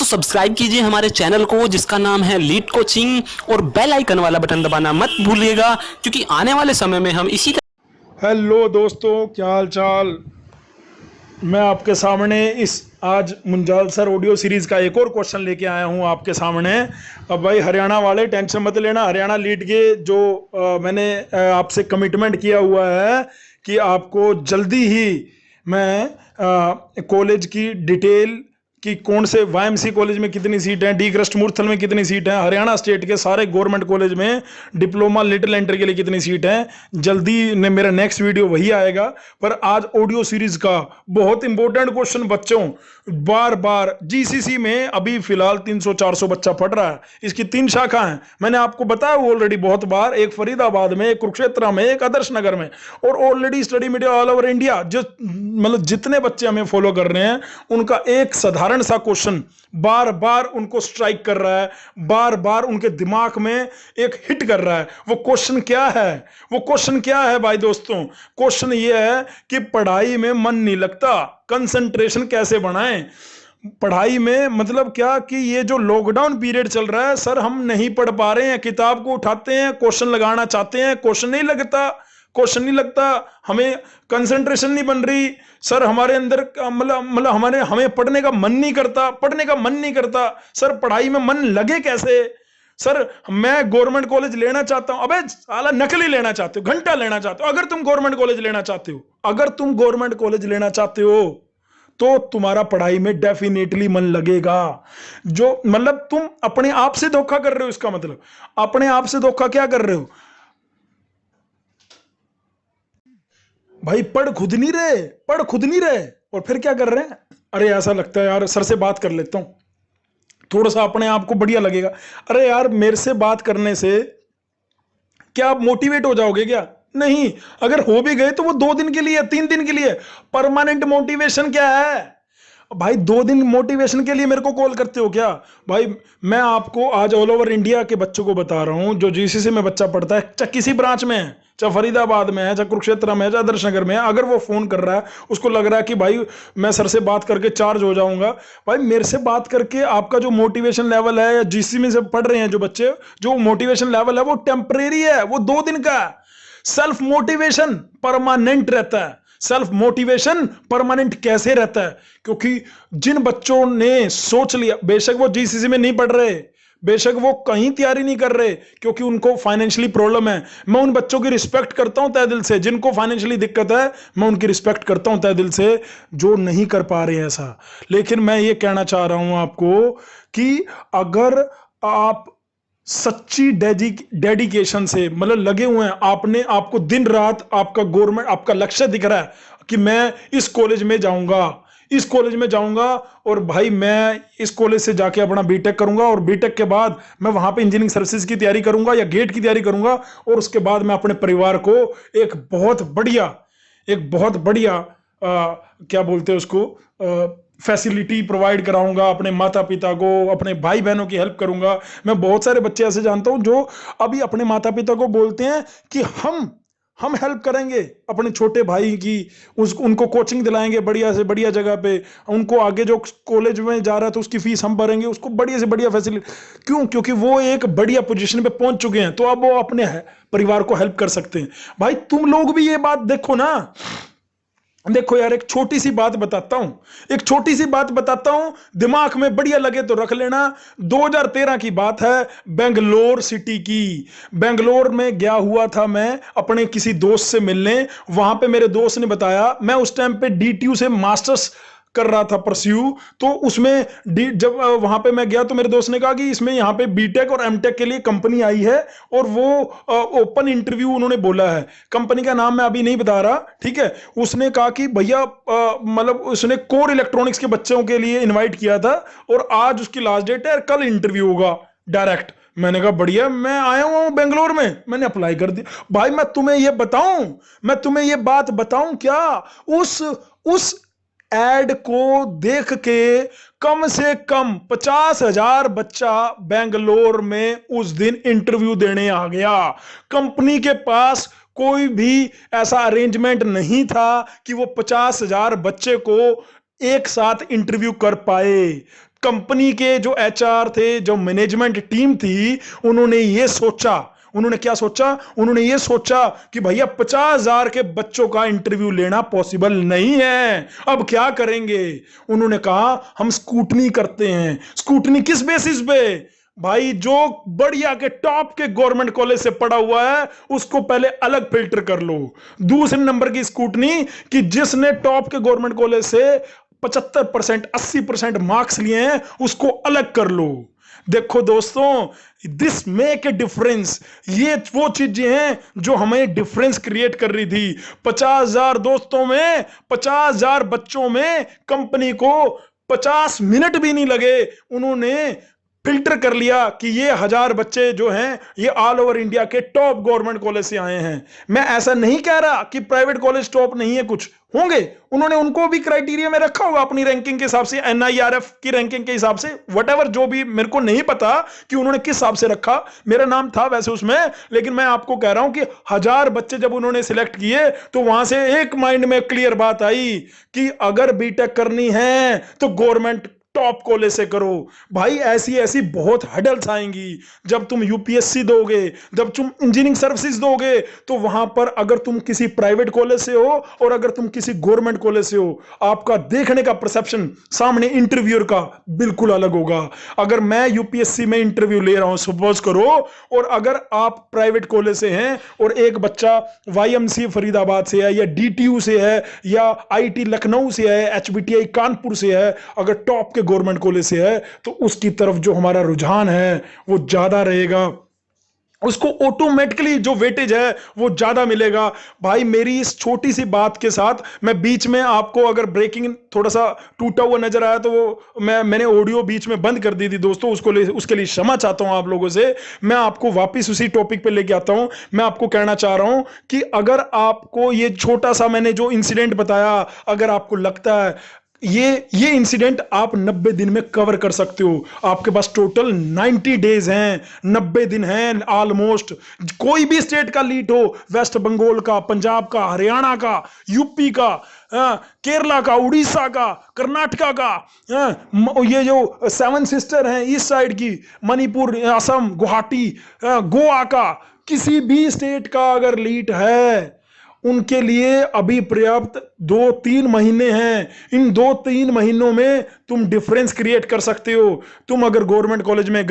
दोस्तों सब्सक्राइब कीजिए हमारे चैनल को जिसका नाम है लीड कोचिंग और बेल आइकन वाला बटन दबाना मत भूलिएगा क्योंकि आने वाले समय में हम इसी हेलो दोस्तों, क्या हाल चाल। मैं आपके सामने इस आज मुंजाल सर ऑडियो सीरीज़ का एक और क्वेश्चन लेके आया हूं आपके सामने। अब भाई हरियाणा वाले टेंशन मत लेना, हरियाणा लीड के जो मैंने आपसे कमिटमेंट किया हुआ है कि आपको जल्दी ही मैं कॉलेज की डिटेल कि कौन से वाईएमसी कॉलेज में कितनी सीट हैं, डी क्रस्ट मूर्थल में कितनी सीट हैं, हरियाणा स्टेट के सारे गवर्नमेंट कॉलेज में डिप्लोमा लिटिल एंट्री के लिए कितनी सीट हैं, जल्दी ने मेरा नेक्स्ट वीडियो वही आएगा। पर आज ऑडियो सीरीज का बहुत इंपॉर्टेंट क्वेश्चन बच्चों, बार बार जीसीसी में अभी फिलहाल 300-400 बच्चा पढ़ रहा है। इसकी 3 शाखा हैं, मैंने आपको बताया ऑलरेडी बहुत बार, एक फरीदाबाद में, एक कुरुक्षेत्र में, एक आदर्श नगर में। और already study media all over India जो मतलब जितने बच्चे हमें फॉलो कर रहे हैं उनका एक साधारण सा क्वेश्चन बार बार उनको स्ट्राइक कर रहा है, बार बार उनके दिमाग में एक हिट कर रहा है। वो क्वेश्चन क्या है? वो क्वेश्चन क्या है भाई दोस्तों? क्वेश्चन ये है कि पढ़ाई में मन नहीं लगता, कंसंट्रेशन कैसे बढ़ाएं। पढ़ाई में मतलब क्या कि ये जो लॉकडाउन पीरियड चल रहा है सर, हम नहीं पढ़ पा रहे हैं, किताब को उठाते हैं, क्वेश्चन लगाना चाहते हैं, क्वेश्चन नहीं लगता, क्वेश्चन नहीं लगता, हमें कंसंट्रेशन नहीं बन रही सर, हमारे अंदर मतलब हमें पढ़ने का मन नहीं करता, पढ़ने का मन नहीं करता सर, पढ़ाई में मन लगे कैसे सर? मैं गवर्नमेंट कॉलेज लेना चाहता हूं। अबे साला नकली लेना चाहते हो, घंटा लेना चाहते हो। अगर तुम गवर्नमेंट कॉलेज लेना चाहते हो, अगर तुम गवर्नमेंट कॉलेज लेना चाहते हो तो तुम्हारा पढ़ाई में डेफिनेटली मन लगेगा। जो मतलब तुम अपने आप से धोखा कर रहे हो, इसका मतलब अपने आप से धोखा क्या कर रहे हो भाई? पढ़ खुद नहीं रहे, पढ़ खुद नहीं रहे और फिर क्या कर रहे हैं? अरे ऐसा लगता है यार सर से बात कर लेता हूं, थोड़ा सा अपने आप को बढ़िया लगेगा। अरे यार मेरे से बात करने से क्या आप मोटिवेट हो जाओगे क्या? नहीं। अगर हो भी गए तो वो 2 दिन के लिए, 3 दिन के लिए। परमानेंट मोटिवेशन क्या है भाई? 2 दिन मोटिवेशन के लिए मेरे को कॉल करते हो क्या भाई? मैं आपको आज ऑल ओवर इंडिया के बच्चों को बता रहा हूं, जो जीसीसी में बच्चा पढ़ता है, चाहे किसी ब्रांच में है, चाहे फरीदाबाद में है, चाहे कुरुक्षेत्र में है, चाहे आदर्श नगर में है, अगर वो फोन कर रहा है, उसको लग रहा है कि भाई मैं सर से बात करके चार्ज हो जाऊंगा, भाई मेरे से बात करके आपका जो मोटिवेशन लेवल है, या जीसीसी में से पढ़ रहे हैं जो बच्चे, जो मोटिवेशन लेवल है वो टेम्परेरी है, वो 2 दिन का है। सेल्फ मोटिवेशन परमानेंट रहता है। सेल्फ मोटिवेशन परमानेंट कैसे रहता है? क्योंकि जिन बच्चों ने सोच लिया, बेशक वो जीसीसी में नहीं पढ़ रहे, बेशक वो कहीं तैयारी नहीं कर रहे क्योंकि उनको फाइनेंशियली प्रॉब्लम है, मैं उन बच्चों की रिस्पेक्ट करता हूं तहे दिल से। जिनको फाइनेंशियली दिक्कत है मैं उनकी रिस्पेक्ट करता हूं तहे दिल से, जो नहीं कर पा रहे हैं ऐसा। लेकिन मैं ये कहना चाह रहा हूं आपको कि अगर आप सच्ची डेडिकेशन से मतलब लगे हुए हैं, आपने आपको दिन रात आपका गवर्नमेंट आपका लक्ष्य दिख रहा है कि मैं इस कॉलेज में जाऊंगा, इस कॉलेज में जाऊंगा और भाई मैं इस कॉलेज से जाके अपना बीटेक करूंगा और बीटेक के बाद मैं वहां पे इंजीनियरिंग सर्विसेज की तैयारी करूंगा या गेट की तैयारी करूंगा और उसके बाद मैं अपने परिवार को एक बहुत बढ़िया क्या बोलते हैं उसको, फैसिलिटी प्रोवाइड कराऊंगा, अपने माता पिता को, अपने भाई बहनों की हेल्प करूंगा। मैं बहुत सारे बच्चे ऐसे जानता हूं जो अभी अपने माता पिता को बोलते हैं कि हम हेल्प करेंगे अपने छोटे भाई की, उनको कोचिंग दिलाएंगे बढ़िया से बढ़िया जगह पे, उनको आगे जो कॉलेज में जा रहा है तो उसकी फीस हम भरेंगे, उसको बढ़िया से बढ़िया फैसिलिटी। क्यों? क्योंकि वो एक बढ़िया पोजीशन पे पहुंच चुके हैं, तो अब वो अपने परिवार को हेल्प कर सकते हैं। भाई तुम लोग भी ये बात देखो ना। देखो यार, एक छोटी सी बात बताता हूं, दिमाग में बढ़िया लगे तो रख लेना। 2013 की बात है, बेंगलोर सिटी की। बेंगलोर में गया हुआ था मैं अपने किसी दोस्त से मिलने। वहां पे मेरे दोस्त ने बताया, मैं उस टाइम पे डीटीयू से मास्टर्स कर रहा था परस्यू, तो उसमें जब वहां पे मैं गया तो मेरे दोस्त ने कहा कि इसमें यहाँ पे बीटेक और एमटेक के लिए कंपनी आई है और वो ओपन इंटरव्यू उन्होंने बोला है। कंपनी का नाम मैं अभी नहीं बता रहा, ठीक है। उसने कहा कि भैया मतलब उसने कोर इलेक्ट्रॉनिक्स के बच्चों के लिए इन्वाइट किया था और आज उसकी लास्ट डेट है, कल इंटरव्यू होगा डायरेक्ट। मैंने कहा बढ़िया, मैं आया हुआ हूं बेंगलोर में, मैंने अप्लाई कर दिया। भाई मैं तुम्हें ये बात बताऊं क्या, उस एड को देख के कम से कम 50,000 बच्चा बेंगलोर में उस दिन इंटरव्यू देने आ गया। कंपनी के पास कोई भी ऐसा अरेंजमेंट नहीं था कि वो 50,000 बच्चे को एक साथ इंटरव्यू कर पाए। कंपनी के जो एचआर थे, जो मैनेजमेंट टीम थी, उन्होंने ये सोचा, उन्होंने क्या सोचा, उन्होंने ये सोचा कि भैया 50,000 के बच्चों का इंटरव्यू लेना पॉसिबल नहीं है, अब क्या करेंगे। उन्होंने कहा हम स्कूटनी करते हैं। स्कूटनी किस बेसिस पे भाई? जो बढ़िया के टॉप के गवर्नमेंट कॉलेज से पढ़ा हुआ है उसको पहले अलग फिल्टर कर लो। दूसरे नंबर की स्कूटनी कि जिसने टॉप के गवर्नमेंट कॉलेज से 75% 80% मार्क्स लिए हैं उसको अलग कर लो। देखो दोस्तों, दिस मेक ए डिफरेंस। ये वो चीजें हैं जो हमें डिफरेंस क्रिएट कर रही थी। 50,000 दोस्तों में, 50,000 बच्चों में कंपनी को 50 मिनट भी नहीं लगे, उन्होंने फिल्टर कर लिया कि ये 1,000 बच्चे जो हैं ये ऑल ओवर इंडिया के टॉप गवर्नमेंट कॉलेज से आए हैं। मैं ऐसा नहीं कह रहा कि प्राइवेट कॉलेज टॉप नहीं है, कुछ होंगे, उन्होंने उनको भी क्राइटेरिया में रखा होगा अपनी रैंकिंग के हिसाब से, एनआईआरएफ की रैंकिंग के हिसाब से, व्हाटएवर, जो भी, मेरे को नहीं पता कि उन्होंने किस हिसाब से रखा, मेरा नाम था वैसे उसमें, लेकिन मैं आपको कह रहा हूं कि 1,000 बच्चे जब उन्होंने सिलेक्ट किए तो वहां से एक माइंड में क्लियर बात आई कि अगर बीटेक करनी है तो गवर्नमेंट टॉप कॉलेज से करो। भाई ऐसी ऐसी बहुत हडल्स आएंगी जब तुम यूपीएससी दोगे, जब तुम इंजीनियरिंग सर्विसेज दोगे, तो वहां पर अगर तुम किसी प्राइवेट कॉलेज से हो और अगर तुम किसी गवर्नमेंट कॉलेज से हो, आपका देखने का परसेप्शन सामने इंटरव्यूअर का बिल्कुल अलग होगा। अगर मैं यूपीएससी में इंटरव्यू ले रहा हूं सपोज करो, और अगर आप प्राइवेट कॉलेज से हैं और एक बच्चा वाईएमसी फरीदाबाद से है या डीटीयू से है या आईटी लखनऊ से है, एचबीटीआई कानपुर से है, अगर टॉप के गवर्नमेंट कॉलेज से है तो उसकी तरफ जो हमारा रुझान है वो ज्यादा रहेगा, उसको ऑटोमेटिकली जो वेटेज है वो ज्यादा मिलेगा। भाई मेरी इस छोटी सी बात के साथ मैं बीच में आपको अगर ब्रेकिंग थोड़ा सा टूटा हुआ नजर आया तो वो मैंने ऑडियो बीच में बंद कर दी थी दोस्तों, उसके लिए क्षमा चाहता हूं आप लोगों से। मैं आपको वापस उसी टॉपिक पे लेके आता हूं। मैं आपको कहना चाह रहा हूं कि अगर आपको ये छोटा सा मैंने जो इंसिडेंट बताया, अगर आपको लगता है ये इंसिडेंट आप 90 दिन में कवर कर सकते हो, आपके पास टोटल 90 डेज हैं, 90 दिन हैं ऑलमोस्ट। कोई भी स्टेट का लीड हो, वेस्ट बंगाल का, पंजाब का, हरियाणा का, यूपी का, केरला का, उड़ीसा का, कर्नाटका का, ये जो 7 सिस्टर हैं इस साइड की, मणिपुर, असम, गुवाहाटी, गोवा का, किसी भी स्टेट का अगर लीड है उनके लिए अभी पर्याप्त 2-3 महीने हैं। इन 2-3 महीनों में तुम डिफरेंस क्रिएट कर सकते हो। तुम अगर गवर्नमेंट कॉलेज में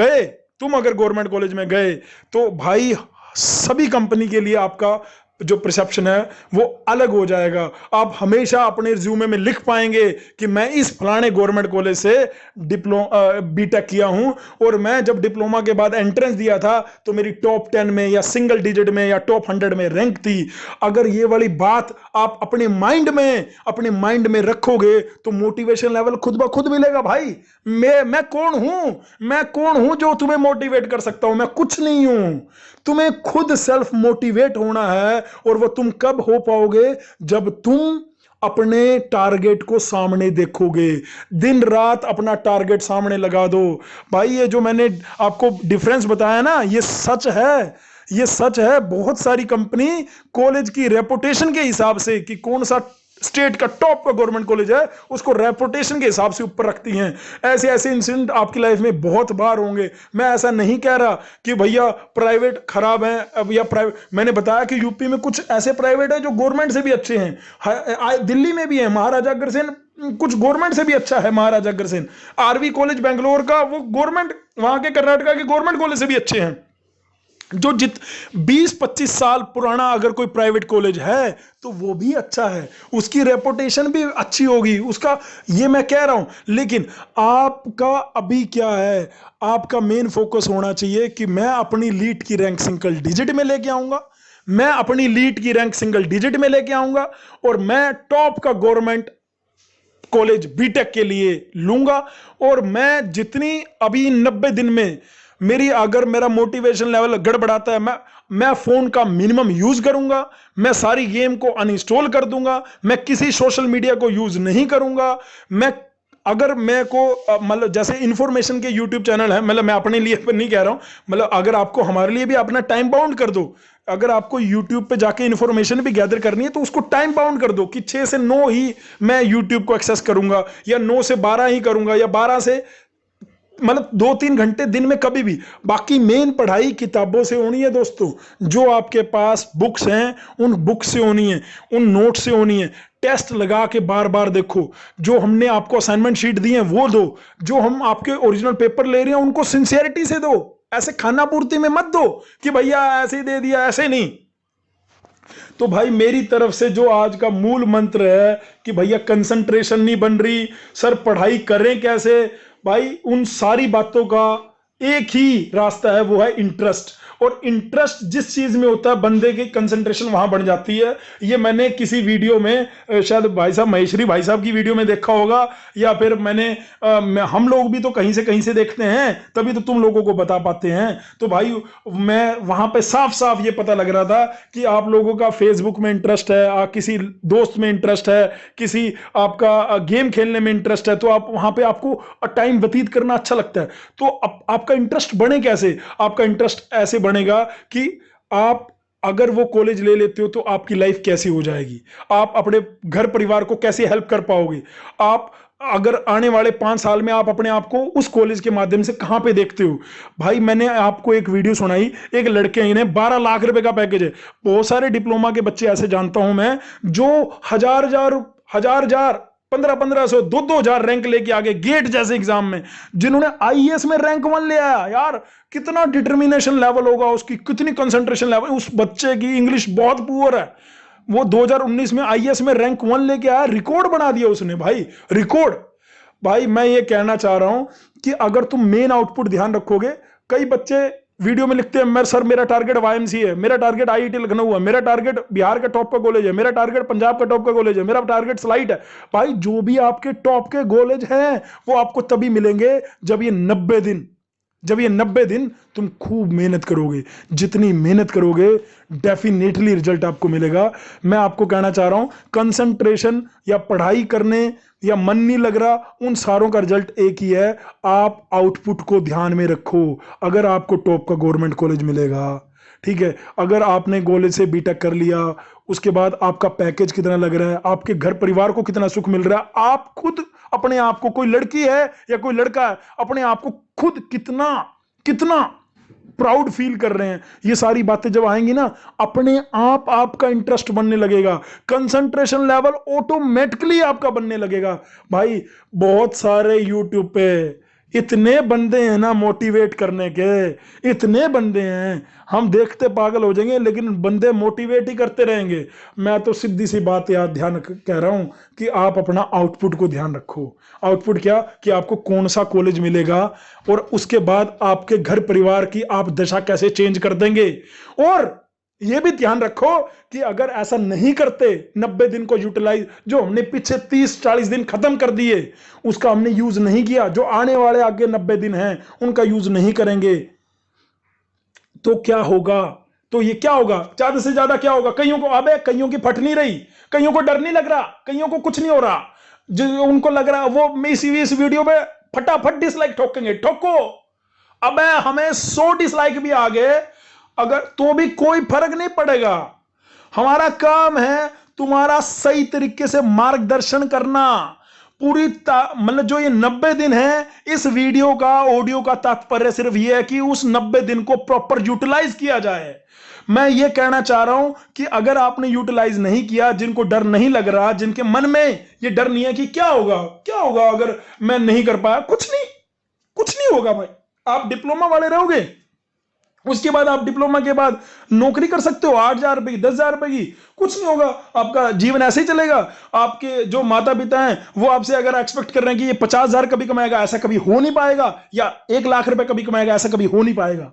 गए तो भाई सभी कंपनी के लिए आपका जो परसेप्शन है वो अलग हो जाएगा। आप हमेशा अपने रिज्यूमे में लिख पाएंगे कि मैं इस फलाने गवर्नमेंट कॉलेज से बीटेक किया हूं और मैं जब डिप्लोमा के बाद एंट्रेंस दिया था तो मेरी टॉप 10 में या सिंगल डिजिट में या टॉप 100 में रैंक थी। अगर ये वाली बात आप अपने माइंड में रखोगे तो मोटिवेशन लेवल खुद ब खुद मिलेगा। भाई मैं कौन हूं जो तुम्हें मोटिवेट कर सकता हूं? मैं कुछ नहीं हूं। तुम्हें खुद सेल्फ मोटिवेट होना है और वो तुम कब हो पाओगे? जब तुम अपने टारगेट को सामने देखोगे। दिन रात अपना टारगेट सामने लगा दो। भाई ये जो मैंने आपको डिफरेंस बताया ना, ये सच है। बहुत सारी कंपनी कॉलेज की रेपुटेशन के हिसाब से कि कौन सा स्टेट का टॉप का गवर्नमेंट कॉलेज है उसको रेपुटेशन के हिसाब से ऊपर रखती हैं। ऐसे इंसिडेंट आपकी लाइफ में बहुत बार होंगे। मैं ऐसा नहीं कह रहा कि भैया प्राइवेट खराब है अब या प्राइवेट, मैंने बताया कि यूपी में कुछ ऐसे प्राइवेट है जो गवर्नमेंट से भी अच्छे हैं, दिल्ली में भी है, महाराजा अग्रसेन कुछ गवर्नमेंट से भी अच्छा है, महाराजा अग्रसेन, आरवी कॉलेज बेंगलोर का वो गवर्नमेंट, वहां के कर्नाटका के गवर्नमेंट कॉलेज से भी अच्छे हैं। जो 20-25 साल पुराना अगर कोई प्राइवेट कॉलेज है तो वो भी अच्छा है, उसकी रेपुटेशन भी अच्छी होगी उसका, ये मैं कह रहा हूं। लेकिन आपका अभी क्या है? आपका मेन फोकस होना चाहिए कि मैं अपनी लीड की रैंक सिंगल डिजिट में लेके आऊंगा, और मैं टॉप का गवर्नमेंट कॉलेज बीटेक के लिए लूंगा। और मैं जितनी अभी 90 दिन में अगर मेरा मोटिवेशन लेवल गड़बड़ाता है, मैं फोन का मिनिमम यूज करूंगा, मैं सारी गेम को अनइंस्टॉल कर दूंगा, मैं किसी सोशल मीडिया को यूज नहीं करूंगा। अगर मैं को मतलब जैसे इंफॉर्मेशन के यूट्यूब चैनल है, मतलब मैं अपने लिए नहीं कह रहा हूं, मतलब अगर आपको हमारे लिए भी अपना टाइम बाउंड कर दो, अगर आपको यूट्यूब पे जाके इंफॉर्मेशन भी गैदर करनी है तो उसको टाइम बाउंड कर दो कि 6 से 9 ही मैं यूट्यूब को एक्सेस करूंगा या 9 से 12 ही करूंगा या 12 से मतलब 2-3 घंटे दिन में कभी भी। बाकी मेन पढ़ाई किताबों से होनी है दोस्तों। जो आपके पास बुक्स हैं उन बुक से होनी है, उन नोट से होनी है। टेस्ट लगा के बार बार देखो। जो हमने आपको असाइनमेंट शीट दी है वो दो। जो हम आपके ओरिजिनल पेपर ले रहे हैं उनको सिंसियरिटी से दो। ऐसे खाना पूर्ति में मत दो कि भैया ऐसे ही दे दिया, ऐसे नहीं। तो भाई मेरी तरफ से जो आज का मूल मंत्र है कि भैया कंसंट्रेशन नहीं बन रही, सर पढ़ाई करें कैसे, भाई उन सारी बातों का एक ही रास्ता है, वो है इंटरेस्ट। और इंटरेस्ट जिस चीज में होता है बंदे की कंसंट्रेशन वहां बढ़ जाती है। ये मैंने किसी वीडियो में शायद भाई साहब महेश्वरी भाई साहब की वीडियो में देखा होगा, या फिर हम लोग भी तो कहीं से देखते हैं, तभी तो तुम लोगों को बता पाते हैं। तो भाई मैं वहां पे साफ साफ ये पता लग रहा था कि आप लोगों का फेसबुक में इंटरेस्ट है, किसी दोस्त में इंटरेस्ट है, किसी आपका गेम खेलने में इंटरेस्ट है, तो आप वहां पे आपको टाइम व्यतीत करना अच्छा लगता है। तो आपका इंटरेस्ट बने कैसे? आपका इंटरेस्ट ऐसे बनेगा कि आप अगर वो कॉलेज ले लेते हो तो आपकी लाइफ कैसी हो जाएगी, आप अपने घर परिवार को कैसे हेल्प कर पाओगे, आप अगर आने वाले 5 साल में आप अपने आप को उस कॉलेज के माध्यम से कहां पे देखते हो। भाई मैंने आपको एक वीडियो सुनाई, एक लड़के हैं, इन्हें 12 लाख रुपए का पैकेज है। बहुत सारे डिप्लोमा के बच्चे ऐसे जानता हूं मैं जो हजार हजार 1500 2,000 रैंक लेके आगे गेट जैसे एग्जाम में, जिन्होंने आईएएस में रैंक 1 ले आया। यार कितना डिटर्मिनेशन लेवल होगा उसकी, कितनी कंसंट्रेशन लेवल। उस बच्चे की इंग्लिश बहुत पुअर है, वो 2019 में आईएएस में रैंक 1 लेके आया, रिकॉर्ड बना दिया उसने भाई, रिकॉर्ड। भाई मैं ये कहना चाह रहा हूं कि अगर तुम मेन आउटपुट ध्यान रखोगे, कई बच्चे वीडियो में लिखते हैं मैं सर मेरा टारगेट वाईएमसी है, मेरा टारगेट आईआईटी लखनऊ है, मेरा टारगेट बिहार का टॉप का कॉलेज है, मेरा टारगेट पंजाब का टॉप का कॉलेज है, मेरा टारगेट स्लाइट है। भाई जो भी आपके टॉप के कॉलेज हैं वो आपको तभी मिलेंगे जब ये 90 दिन तुम खूब मेहनत करोगे। जितनी मेहनत करोगे डेफिनेटली रिजल्ट आपको मिलेगा। मैं आपको कहना चाह रहा हूं कंसंट्रेशन या पढ़ाई करने या मन नहीं लग रहा, उन सारों का रिजल्ट एक ही है, आप आउटपुट को ध्यान में रखो। अगर आपको टॉप का गवर्नमेंट कॉलेज मिलेगा, ठीक है, अगर आपने कॉलेज से बीटेक कर लिया, उसके बाद आपका पैकेज कितना लग रहा है, आपके घर परिवार को कितना सुख मिल रहा है, आप खुद अपने आप को, कोई लड़की है या कोई लड़का है, अपने आप को खुद कितना प्राउड फील कर रहे हैं, ये सारी बातें जब आएंगी ना, अपने आप आपका इंटरेस्ट बनने लगेगा, कंसंट्रेशन लेवल ऑटोमेटिकली आपका बनने लगेगा। भाई बहुत सारे यूट्यूब पे इतने बंदे हैं ना मोटिवेट करने के, इतने बंदे हैं, हम देखते पागल हो जाएंगे, लेकिन बंदे मोटिवेट ही करते रहेंगे। मैं तो सीधी सी बात याद ध्यान कह रहा हूं कि आप अपना आउटपुट को ध्यान रखो। आउटपुट क्या कि आपको कौन सा कॉलेज मिलेगा, और उसके बाद आपके घर परिवार की आप दशा कैसे चेंज कर देंगे। और यह भी ध्यान रखो कि अगर ऐसा नहीं करते, 90 दिन को यूटिलाइज, जो हमने पीछे 30-40 दिन खत्म कर दिए उसका हमने यूज नहीं किया, जो आने वाले आगे 90 दिन हैं उनका यूज नहीं करेंगे, तो क्या होगा? तो ये क्या होगा, ज्यादा से ज्यादा क्या होगा, कईयों की फट नहीं रही, कईयों को डर नहीं लग रहा, कईयों को कुछ नहीं हो रहा, जो उनको लग रहा वो इस वीडियो में फटाफट डिसलाइक ठोकेंगे, ठोको। अबे हमें 100 डिसलाइक भी आ गए अगर तो भी कोई फर्क नहीं पड़ेगा। हमारा काम है तुम्हारा सही तरीके से मार्गदर्शन करना। मतलब जो ये 90 दिन है, इस वीडियो का, ऑडियो का तात्पर्य सिर्फ ये है कि उस 90 दिन को प्रॉपर यूटिलाइज किया जाए। मैं ये कहना चाह रहा हूं कि अगर आपने यूटिलाइज नहीं किया, जिनको डर नहीं लग रहा, जिनके मन में ये डर नहीं है कि क्या होगा अगर मैं नहीं कर पाया, कुछ नहीं होगा भाई। आप डिप्लोमा वाले रहोगे, उसके बाद आप डिप्लोमा के बाद नौकरी कर सकते हो 8,000 रुपए की, 10,000 रुपए की, कुछ नहीं होगा, आपका जीवन ऐसे ही चलेगा। आपके जो माता पिता हैं वो आपसे अगर एक्सपेक्ट कर रहे हैं कि ये 50,000 कभी कमाएगा, ऐसा कभी हो नहीं पाएगा, या 1 लाख रुपए कभी कमाएगा, ऐसा कभी हो नहीं पाएगा।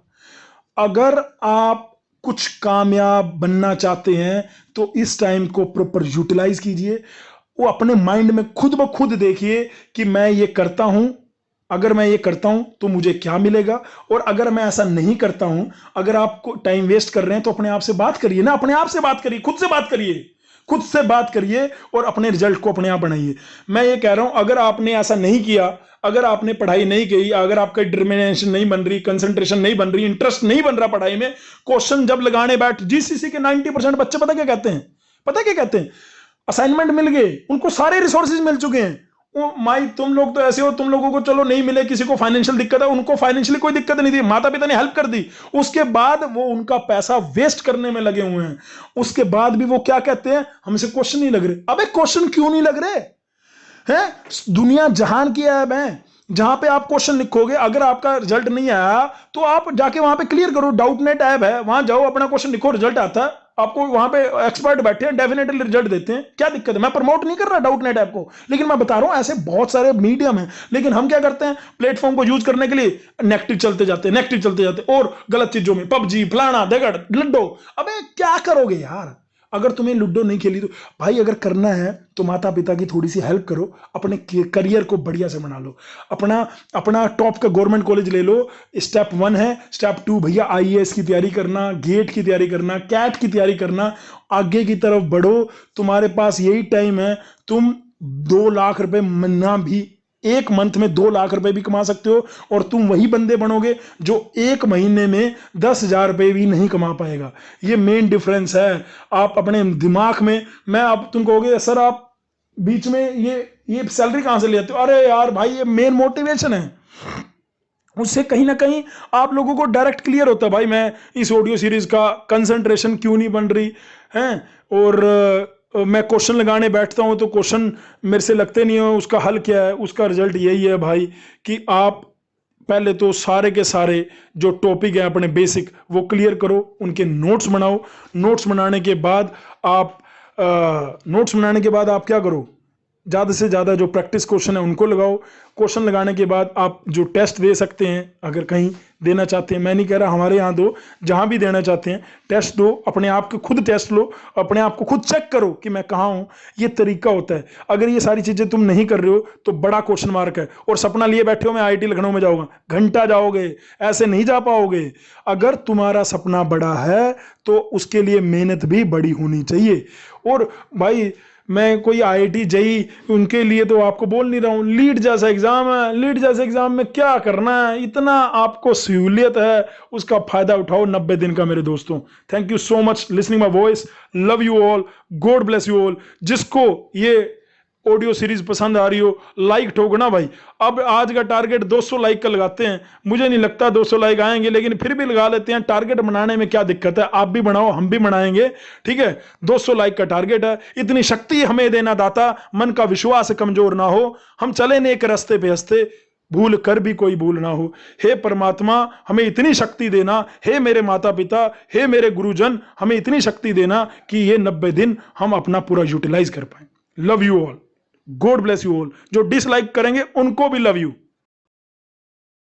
अगर आप कुछ कामयाब बनना चाहते हैं तो इस टाइम को प्रॉपर यूटिलाइज कीजिए। वो अपने माइंड में खुद ब खुद देखिए कि मैं ये करता हूं, अगर मैं ये करता हूं तो मुझे क्या मिलेगा, और अगर मैं ऐसा नहीं करता हूं, अगर आप टाइम वेस्ट कर रहे हैं तो अपने आप से बात करिए ना, अपने आप से बात करिए, खुद से बात करिए और अपने रिजल्ट को अपने आप बनाइए। मैं ये कह रहा हूं अगर आपने ऐसा नहीं किया, अगर आपने पढ़ाई नहीं की, अगर आपका डिटरमिनेशन नहीं बन रही, कंसंट्रेशन नहीं बन रही, इंटरेस्ट नहीं बन रहा पढ़ाई में, क्वेश्चन जब लगाने बैठ, जीसीसी के 90% बच्चे पता क्या कहते हैं, असाइनमेंट मिल गए, उनको सारे रिसोर्सेज मिल चुके हैं, माई तुम लोग तो ऐसे हो, तुम लोगों को चलो नहीं मिले, किसी को फाइनेंशियल दिक्कत है, उनको फाइनेंशियली कोई दिक्कत नहीं थी, माता पिता ने हेल्प कर दी, उसके बाद वो उनका पैसा वेस्ट करने में लगे हुए हैं, उसके बाद भी वो क्या कहते हैं, हमसे क्वेश्चन नहीं लग रहे। अबे क्वेश्चन क्यों नहीं लग रहे हैं? दुनिया जहान की ऐप है जहां पे आप क्वेश्चन लिखोगे, अगर आपका रिजल्ट नहीं आया तो आप जाके वहां पे क्लियर करो, डाउट नेट ऐप है, वहां जाओ, अपना क्वेश्चन लिखो, रिजल्ट आता है आपको, वहां पे एक्सपर्ट बैठे हैं, डेफिनेटली रिजल्ट देते हैं, क्या दिक्कत है? मैं प्रमोट नहीं कर रहा डाउट नेट ऐप को, लेकिन मैं बता रहा हूं ऐसे बहुत सारे मीडियम हैं, लेकिन हम क्या करते हैं, प्लेटफॉर्म को यूज करने के लिए नेगेटिव चलते जाते हैं, नेगेटिव चलते जाते हैं, और गलत चीजों में पबजी फलाना दगड़ लड्डो। अबे क्या करोगे यार? अगर तुम्हें लूडो नहीं खेली तो भाई, अगर करना है तो माता पिता की थोड़ी सी हेल्प करो, अपने करियर को बढ़िया से बना लो, अपना अपना टॉप का गवर्नमेंट कॉलेज ले लो। स्टेप 1 है, स्टेप 2 भैया आईएएस की तैयारी करना, गेट की तैयारी करना, कैट की तैयारी करना, आगे की तरफ बढ़ो, तुम्हारे पास यही टाइम है, तुम 2 लाख रुपए महीना भी, एक मंथ में 2 लाख रुपए भी कमा सकते हो, और तुम वही बंदे बनोगे जो एक महीने में 10,000 रुपए भी नहीं कमा पाएगा। ये मेन डिफरेंस है। आप अपने दिमाग में, मैं आप तुम कहोगे सर आप बीच में ये सैलरी कहां से ले आते हो? अरे यार भाई, ये मेन मोटिवेशन है, उससे कहीं ना कहीं आप लोगों को डायरेक्ट क्लियर होता है भाई मैं इस ऑडियो सीरीज का कंसंट्रेशन क्यों नहीं बन रही है, और मैं क्वेश्चन लगाने बैठता हूं तो क्वेश्चन मेरे से लगते नहीं हो, उसका हल क्या है? उसका रिजल्ट यही है भाई कि आप पहले तो सारे के सारे जो टॉपिक है अपने बेसिक वो क्लियर करो, उनके नोट्स बनाओ, नोट्स बनाने के बाद आप क्या करो, ज़्यादा से ज़्यादा जो प्रैक्टिस क्वेश्चन है उनको लगाओ। क्वेश्चन लगाने के बाद आप जो टेस्ट दे सकते हैं, अगर कहीं देना चाहते हैं, मैं नहीं कह रहा हमारे यहाँ दो, जहाँ भी देना चाहते हैं टेस्ट दो, अपने आप को खुद टेस्ट लो, अपने आप को खुद चेक करो कि मैं कहाँ हूँ। ये तरीका होता है। अगर ये सारी चीज़ें तुम नहीं कर रहे हो तो बड़ा क्वेश्चन मार्क है, और सपना लिए बैठे हो मैं IIT लखनऊ में जाऊँगा, घंटा जाओगे, ऐसे नहीं जा पाओगे। अगर तुम्हारा सपना बड़ा है तो उसके लिए मेहनत भी बड़ी होनी चाहिए। और भाई मैं कोई IIT JEE उनके लिए तो आपको बोल नहीं रहा हूँ, लीड जैसा एग्जाम है, लीड जैसे एग्जाम में क्या करना है, इतना आपको सहूलियत है, उसका फायदा उठाओ 90 दिन का मेरे दोस्तों। Thank you so much listening my voice, love you all, God bless you all. जिसको ये ऑडियो सीरीज पसंद आ रही हो लाइक ठोकना भाई। अब आज का टारगेट 200 लाइक का लगाते हैं, मुझे नहीं लगता 200 लाइक आएंगे, लेकिन फिर भी लगा लेते हैं, टारगेट बनाने में क्या दिक्कत है? आप भी बनाओ, हम भी बनाएंगे, ठीक है। 200 लाइक का टारगेट है। इतनी शक्ति हमें देना दाता, मन का विश्वास कमजोर ना हो, हम चले नेक रास्ते पे हंसते, भूल कर भी कोई भूल ना हो। हे परमात्मा हमें इतनी शक्ति देना, हे मेरे माता पिता, हे मेरे गुरुजन, हमें इतनी शक्ति देना कि ये 90 दिन हम अपना पूरा यूटिलाइज कर पाए। Love you all, God bless you all. जो डिसलाइक करेंगे उनको भी लव यू।